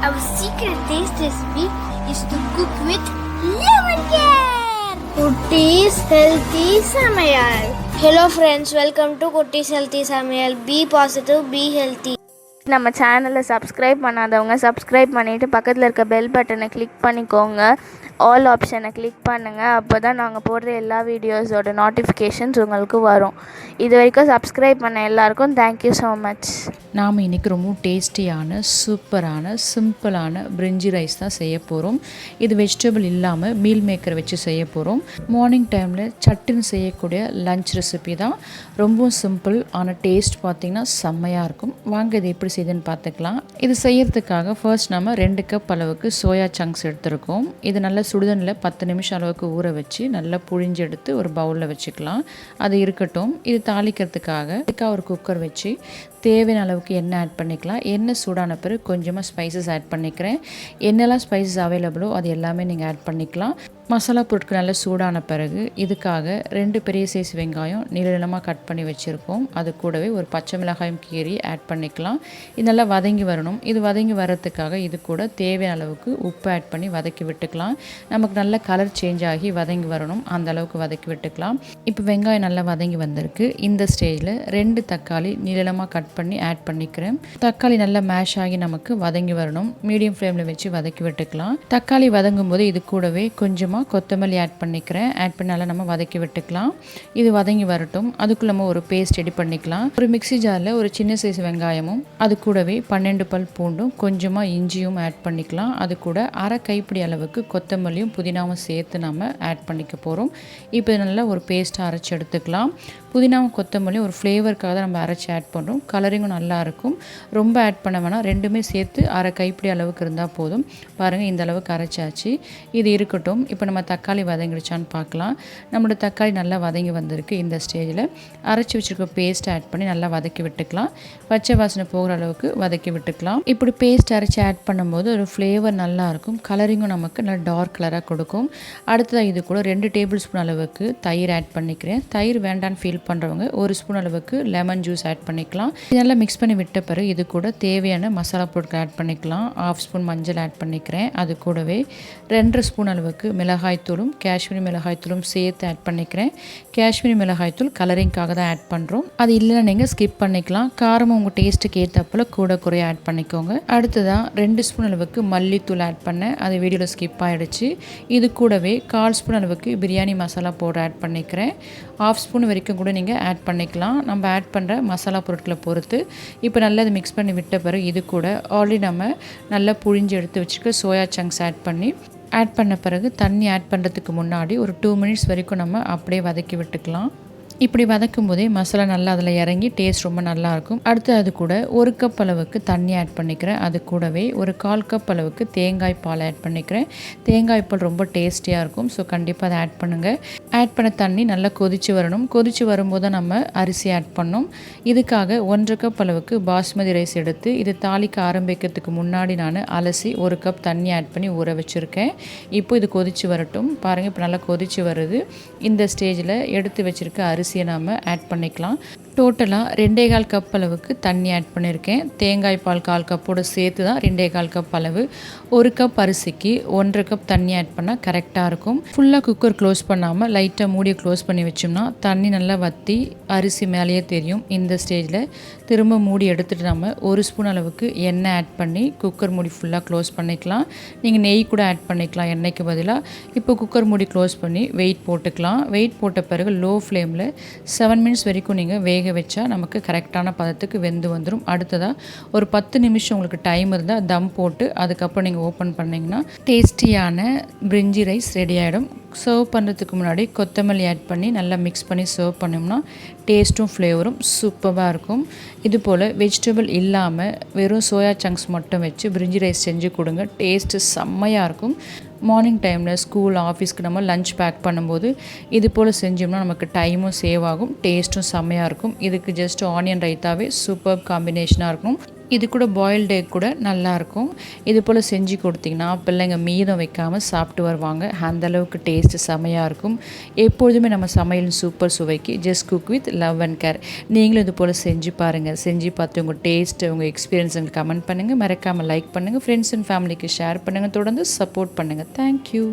Our secret taste recipe is to cook with lemon care. Kutti's Healthy Samayal. Hello friends, welcome to Kutti's Healthy Samayal. Be positive, be healthy. நம்ம சேனலை subscribe பண்ணாதவங்க subscribe பண்ணிவிட்டு பக்கத்தில் இருக்க bell பட்டனை click பண்ணிக்கோங்க. All ஆப்ஷனை click பண்ணுங்கள். அப்போ தான் நாங்கள் போடுற எல்லா வீடியோஸோட நோட்டிஃபிகேஷன்ஸ் உங்களுக்கு வரும். இது வரைக்கும் சப்ஸ்கிரைப் பண்ண எல்லாருக்கும் தேங்க்யூ ஸோ மச். நாம் இன்றைக்கி ரொம்ப டேஸ்டியான சூப்பரான சிம்பிளான பிரிஞ்சி ரைஸ் தான் செய்ய போகிறோம். இது வெஜிடபிள் இல்லாமல் மீல் மேக்கர் வச்சு செய்ய போகிறோம். மார்னிங் டைமில் சட்டுன்னு செய்யக்கூடிய லன்ச் ரெசிபி தான். ரொம்பவும் சிம்பிள், ஆனால் டேஸ்ட் பார்த்திங்கன்னா செம்மையாக இருக்கும். வாங்க இது எப்படி செய்யுதுன்னு பார்த்துக்கலாம். இது செய்யறதுக்காக ஃபர்ஸ்ட் நம்ம 2 கப் அளவுக்கு சோயா சங்க்ஸ் எடுத்துருக்கோம். இது நல்லா சுடுதண்ணில் 10 நிமிஷம் அளவுக்கு ஊற வச்சு நல்லா புழிஞ்சு எடுத்து ஒரு பவுலில் வச்சுக்கலாம். அது இருக்கட்டும். இது தாளிக்கிறதுக்காக ஒரு குக்கர் வச்சு தேவையான அளவுக்கு எண்ணெய் ஆட் பண்ணிக்கலாம். எண்ணெய் சூடான பிறகு கொஞ்சமாக ஸ்பைசஸ் ஆட் பண்ணிக்கிறேன். என்னெல்லாம் ஸ்பைசஸ் அவைலபிளோ அது எல்லாமே நீங்கள் ஆட் பண்ணிக்கலாம். மசாலா பொருட்கள் நல்லா சூடான பிறகு இதுக்காக 2 பெரிய சைஸ் வெங்காயம் நீளமாக கட் பண்ணி வச்சுருக்கோம். அது கூடவே ஒரு பச்சை மிளகாயும் கீரி ஆட் பண்ணிக்கலாம். இது நல்லா வதங்கி வரணும். இது வதங்கி வர்றதுக்காக இது கூட தேவையான அளவுக்கு உப்பு ஆட் பண்ணி வதக்கி விட்டுக்கலாம். நமக்கு நல்ல கலர் சேஞ்ச் ஆகி வதங்கி வரணும், அந்த அளவுக்கு வதக்கி விட்டுக்கலாம். இப்போ வெங்காயம் நல்லா வதங்கி வந்திருக்கு. இந்த ஸ்டேஜில் 2 தக்காளி நீளமாக கட் பண்ணி ஆட் பண்ணிக்கிறேன். தக்காளி நல்லா மேஷ் ஆகி நமக்கு வதங்கி வரணும். மீடியம் ஃப்ளேமில் வச்சு வதக்கி விட்டுக்கலாம். தக்காளி வதங்கும் போது இது கூடவே கொஞ்சமாக கொத்தமல்லி ஆட் பண்ணிக்கிறேன். ஆட் பண்ணி நல்லா நம்ம வதக்கி விட்டுக்கலாம். இது வதங்கி வரட்டும். அதுக்குள்ள நம்ம ஒரு பேஸ்ட் ரெடி பண்ணிக்கலாம். ஒரு மிக்ஸி ஜாரில் ஒரு சின்ன சைஸ் வெங்காயமும் அது கூடவே 12 பல் பூண்டும் கொஞ்சமாக இஞ்சியும் ஆட் பண்ணிக்கலாம். அது கூட அரை கைப்பிடி அளவுக்கு கொத்தமல்லியும் புதினாவும் சேர்த்து நம்ம ஆட் பண்ணிக்க போகிறோம். இப்போ நல்லா ஒரு பேஸ்ட்டாக அரைச்சி எடுத்துக்கலாம். புதினாவும் கொத்தமல்லியும் ஒரு ஃப்ளேவருக்காக தான் நம்ம அரைச்சி ஆட் பண்ணுறோம். கலரிங்கும் நல்லாயிருக்கும். ரொம்ப ஆட் பண்ண வேணாம், ரெண்டுமே சேர்த்து அரை கைப்பிடி அளவுக்கு இருந்தால் போதும். பாருங்கள், இந்த அளவுக்கு அரைச்சாச்சு. இது இருக்கட்டும். இப்போ நம்ம தக்காளி வதங்கிடுச்சான்னு பார்க்கலாம். நம்மளோட தக்காளி நல்லா வதங்கி வந்திருக்கு. இந்த ஸ்டேஜில் அரைச்சி வச்சுருக்க பேஸ்ட் ஆட் பண்ணி நல்லா வதக்கி விட்டுக்கலாம். பச்சை வாசனை போகிற அளவுக்கு வதக்கி விட்டுக்கலாம். இப்படி பேஸ்ட் அரைச்சி ஆட் பண்ணும்போது ஒரு ஃப்ளேவர் நல்லாயிருக்கும். கலரிங்கும் நமக்கு நல்லா டார்க் கலராக கொடுக்கும். அடுத்ததாக இது கூட 2 டேபிள் ஸ்பூன் அளவுக்கு தயிர் ஆட் பண்ணிக்கிறேன். தயிர் வேண்டான்னு ஃபீல் பண்ணுறவங்க 1 ஸ்பூன் அளவுக்கு லெமன் ஜூஸ் ஆட் பண்ணிக்கலாம். இதெல்லாம் மிக்ஸ் பண்ணி விட்ட பிறகு இது கூட தேவையான மசாலா பொருட்கள் ஆட் பண்ணிக்கலாம். 1/2 ஸ்பூன் மஞ்சள் ஆட் பண்ணிக்கிறேன். அது கூடவே 2 ஸ்பூன் அளவுக்கு மிளகாய்த்தூளும் காஷ்மீரி மிளகாய்த்தூளும் சேர்த்து ஆட் பண்ணிக்கிறேன். காஷ்மீரி மிளகாய்த்தூள் கலரிங்காக தான் ஆட் பண்ணுறோம். அது இல்லைன்னா நீங்கள் ஸ்கிப் பண்ணிக்கலாம். காரமும் உங்கள் டேஸ்ட்டுக்கு ஏற்றப்போல் கூட குறைய ஆட் பண்ணிக்கோங்க. அடுத்ததான் 2 ஸ்பூன் அளவுக்கு மல்லித்தூள் ஆட் பண்ணேன். அது வீடியோவில் ஸ்கிப் ஆகிடுச்சு. இது கூடவே 1/4 ஸ்பூன் அளவுக்கு பிரியாணி மசாலா பவுடர் ஆட் பண்ணிக்கிறேன். 1/2 ஸ்பூன் வரைக்கும் கூட நீங்கள் ஆட் பண்ணிக்கலாம். நம்ம ஆட் பண்ணுற மசாலா பொருட்களை பொறுத்து. இப்போ நல்லா இது மிக்ஸ் பண்ணி விட்ட பிறகு இது கூட ஆல்ரெடி நம்ம நல்லா புழிஞ்சு எடுத்து வச்சுக்க சோயா சங்க்ஸ் ஆட் பண்ண பிறகு தண்ணி ஆட் பண்ணுறதுக்கு முன்னாடி ஒரு 2 மினிட்ஸ் வரைக்கும் நம்ம அப்படியே வதக்கி விட்டுக்கலாம். இப்படி வதக்கும் போதே மசாலா நல்லா அதில் இறங்கி டேஸ்ட் ரொம்ப நல்லாயிருக்கும். அடுத்து அது கூட 1 கப் அளவுக்கு தண்ணி ஆட் பண்ணிக்கிறேன். அது கூடவே ஒரு 1/4 கப் அளவுக்கு தேங்காய் பால் ஆட் பண்ணிக்கிறேன். தேங்காய் பால் ரொம்ப டேஸ்டியாக இருக்கும். ஸோ கண்டிப்பாக அதை ஆட் பண்ணுங்கள். ஆட் பண்ண தண்ணி நல்லா கொதித்து வரணும். கொதித்து வரும்போது தான் நம்ம அரிசி ஆட் பண்ணோம். இதுக்காக 1/2 கப் அளவுக்கு பாஸ்மதி ரைஸ் எடுத்து இது தாளிக்க ஆரம்பிக்கிறதுக்கு முன்னாடி நான் அலசி 1 கப் தண்ணி ஆட் பண்ணி ஊற வச்சுருக்கேன். இப்போ இது கொதித்து வரட்டும். பாருங்கள், இப்போ நல்லா கொதித்து வருது. இந்த ஸ்டேஜில் எடுத்து வச்சுருக்க அரிசியை நாம் ஆட் பண்ணிக்கலாம். டோட்டலாக 2.25 கப் அளவுக்கு தண்ணி ஆட் பண்ணியிருக்கேன். தேங்காய் பால் 1/4 கப்போடு சேர்த்து தான் 2.25 கப் அளவு. 1 கப் அரிசிக்கு 1/2 கப் தண்ணி ஆட் பண்ணால் கரெக்டாக இருக்கும். ஃபுல்லாக குக்கர் க்ளோஸ் பண்ணாமல் லைட்டாக மூடியை க்ளோஸ் பண்ணி வச்சோம்னா தண்ணி நல்லா வற்றி அரிசி மேலேயே தெரியும். இந்த ஸ்டேஜில் திரும்ப மூடி எடுத்துகிட்டு நம்ம 1 ஸ்பூன் அளவுக்கு எண்ணெய் ஆட் பண்ணி குக்கர் மூடி ஃபுல்லாக க்ளோஸ் பண்ணிக்கலாம். நீங்கள் நெய் கூட ஆட் பண்ணிக்கலாம் எண்ணெய்க்கு பதிலாக. இப்போ குக்கர் மூடி க்ளோஸ் பண்ணி வெயிட் போட்டுக்கலாம். வெயிட் போட்ட பிறகு லோ ஃப்ளேமில் 7 மினிட்ஸ் வரைக்கும் நீங்கள் வேக வச்சா நமக்கு கரெக்டான பதத்துக்கு வெந்து வந்துடும். அடுத்ததாக ஒரு 10 நிமிஷம் உங்களுக்கு டைம் இருந்தால் தம் போட்டு அதுக்கப்புறம் நீங்கள் ஓப்பன் பண்ணிங்கன்னா டேஸ்டியான பிரிஞ்சி ரைஸ் ரெடி ஆகிடும். சர்வ் பண்ணுறதுக்கு முன்னாடி கொத்தமல்லி ஆட் பண்ணி நல்லா மிக்ஸ் பண்ணி சர்வ் பண்ணோம்னா டேஸ்ட்டும் ஃப்ளேவரும் சூப்பராக இருக்கும். இது போல் வெஜிடபிள் இல்லாமல் வெறும் சோயா சங்க்ஸ் மட்டும் வச்சு பிரிஞ்சி ரைஸ் செஞ்சு கொடுங்க. டேஸ்ட்டு செம்மையாக இருக்கும். மார்னிங் டைமில் ஸ்கூல் ஆஃபீஸ்க்கு நம்ம லஞ்ச் பேக் பண்ணும்போது இது போல் செஞ்சோம்னா நமக்கு டைமும் சேவ் ஆகும், டேஸ்ட்டும் செம்மையாக இருக்கும். இதுக்கு ஜஸ்ட் ஆனியன் ரைத்தாவே சூப்பர் காம்பினேஷனாக இருக்கும். இது கூட பாயில்டு எக் கூட நல்லாயிருக்கும். இது போல் செஞ்சு கொடுத்திங்கன்னா பிள்ளைங்க மீதம் வைக்காமல் சாப்பிட்டு வருவாங்க. அந்தளவுக்கு டேஸ்ட்டு செமையாக இருக்கும். எப்பொழுதுமே நம்ம சமையல் சூப்பர் சுவைக்கு just cook with love and care. நீங்களும் இது போல் செஞ்சு பாருங்கள். செஞ்சு பார்த்து உங்கள் டேஸ்ட்டு உங்கள் எக்ஸ்பீரியன்ஸ் எங்களுக்கு கமெண்ட் பண்ணுங்கள். மறக்காமல் லைக் பண்ணுங்கள். ஃப்ரெண்ட்ஸ் அண்ட் ஃபேமிலிக்கு ஷேர் பண்ணுங்கள். தொடர்ந்து சப்போர்ட் பண்ணுங்கள். தேங்க்யூ.